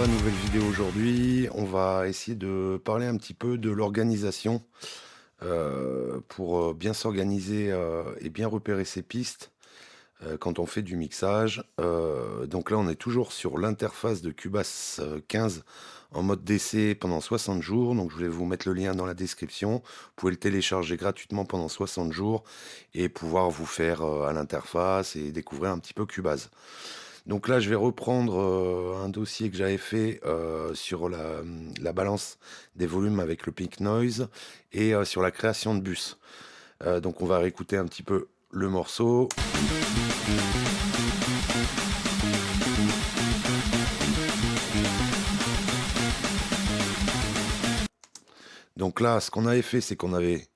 nouvelle vidéo aujourd'hui. On va essayer de parler un petit peu de l'organisation pour bien s'organiser et bien repérer ses pistes quand on fait du mixage. Donc là, on est toujours sur l'interface de Cubase 15 en mode d'essai pendant 60 jours. Donc je vais vous mettre le lien dans la description. Vous pouvez le télécharger gratuitement pendant 60 jours et pouvoir vous faire à l'interface et découvrir un petit peu Cubase. Donc là, je vais reprendre un dossier que j'avais fait sur la balance des volumes avec le Pink Noise et sur la création de bus. Donc on va réécouter un petit peu le morceau. Donc là, ce qu'on avait fait, c'est qu'on avait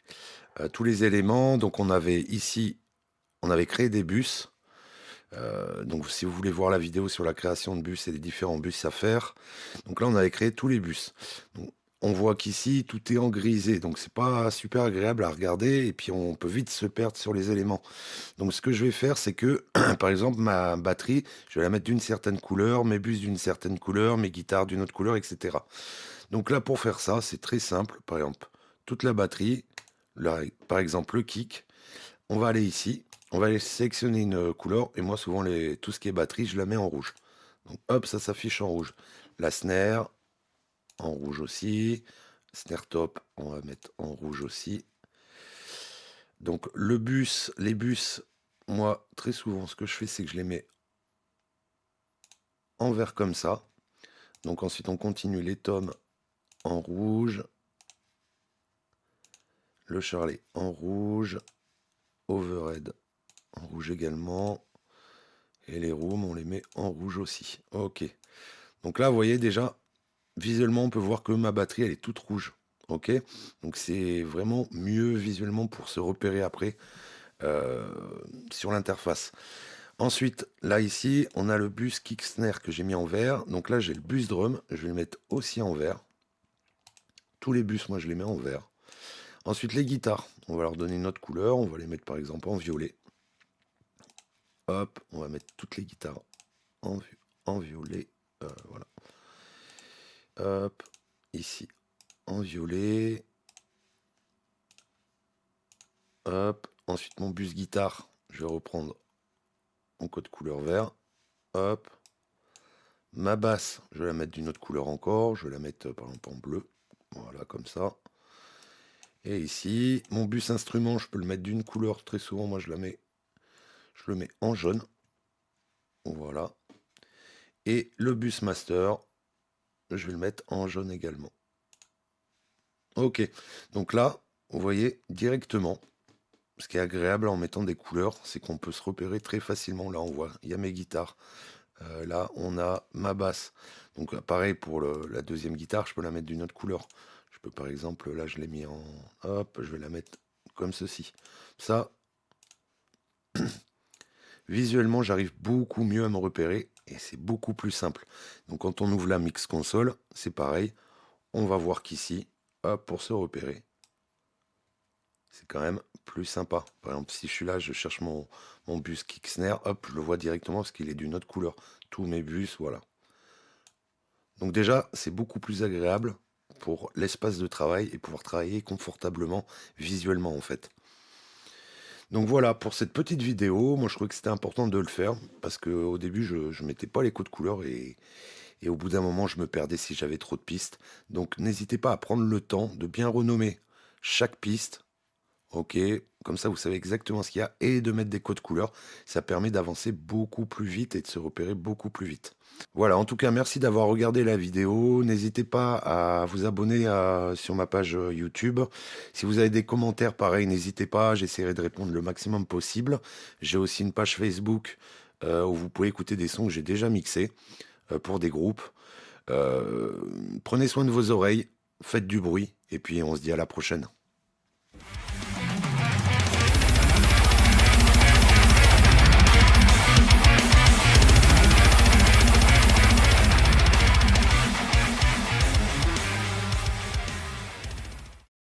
tous les éléments. Donc on avait ici, on avait créé des bus. Donc si vous voulez voir la vidéo sur la création de bus et les différents bus à faire, donc là on avait créé tous les bus. Donc, on voit qu'ici tout est en grisé, donc c'est pas super agréable à regarder et puis on peut vite se perdre sur les éléments. Donc ce que je vais faire, c'est que par exemple ma batterie, je vais la mettre d'une certaine couleur, mes bus d'une certaine couleur, mes guitares d'une autre couleur, etc. Donc là pour faire ça, c'est très simple. Par exemple, toute la batterie, là, par exemple le kick, on va aller ici, on va aller sélectionner une couleur, et moi souvent tout ce qui est batterie, je la mets en rouge. Donc hop, ça s'affiche en rouge. La snare, en rouge aussi. Snare top, on va mettre en rouge aussi. Donc le bus, les bus, moi très souvent ce que je fais, c'est que je les mets en vert comme ça. Donc ensuite on continue les tomes en rouge. Le Charlet en rouge. Overhead en rouge également. Et les rooms, on les met en rouge aussi. Ok. Donc là, vous voyez déjà, visuellement, on peut voir que ma batterie, elle est toute rouge. Ok. Donc c'est vraiment mieux visuellement pour se repérer après euh, sur l'interface. Ensuite, là, ici, on a le bus kick snare que j'ai mis en vert. Donc là, j'ai le bus drum. Je vais le mettre aussi en vert. Tous les bus, moi, je les mets en vert. Ensuite, les guitares. On va leur donner une autre couleur. On va les mettre, par exemple, en violet. Hop, on va mettre toutes les guitares en violet. Voilà. Hop, ici en violet. Hop, ensuite mon bus guitare, je vais reprendre en code couleur vert. Hop, ma basse, je vais la mettre d'une autre couleur encore. Je vais la mettre par exemple en bleu. Voilà, comme ça. Et ici, mon bus instrument, je peux le mettre d'une couleur. Très souvent, moi, je le mets en jaune. Voilà. Et le bus master, je vais le mettre en jaune également. Ok, donc là, vous voyez directement, ce qui est agréable en mettant des couleurs, c'est qu'on peut se repérer très facilement. Là, on voit, il y a mes guitares. Là, on a ma basse. Donc, pareil pour la deuxième guitare, je peux la mettre d'une autre couleur. Je peux, par exemple, là, je l'ai mis en... Hop, je vais la mettre comme ceci. Ça, visuellement, j'arrive beaucoup mieux à me repérer et c'est beaucoup plus simple. Donc, quand on ouvre la Mix Console, c'est pareil. On va voir qu'ici, hop, pour se repérer, c'est quand même plus sympa. Par exemple, si je suis là, je cherche mon bus kick snare, hop, je le vois directement parce qu'il est d'une autre couleur. Tous mes bus, voilà. Donc déjà, c'est beaucoup plus agréable pour l'espace de travail et pouvoir travailler confortablement visuellement en fait. Donc voilà, pour cette petite vidéo, moi je trouvais que c'était important de le faire parce qu'au début, je ne mettais pas les codes couleurs et au bout d'un moment, je me perdais si j'avais trop de pistes. Donc n'hésitez pas à prendre le temps de bien renommer chaque piste. Ok, comme ça vous savez exactement ce qu'il y a et de mettre des codes couleurs. Ça permet d'avancer beaucoup plus vite et de se repérer beaucoup plus vite. Voilà, en tout cas, merci d'avoir regardé la vidéo. N'hésitez pas à vous abonner sur ma page YouTube. Si vous avez des commentaires, pareil, n'hésitez pas. J'essaierai de répondre le maximum possible. J'ai aussi une page Facebook où vous pouvez écouter des sons que j'ai déjà mixés pour des groupes. Euh, Prenez soin de vos oreilles, faites du bruit, et puis on se dit à la prochaine.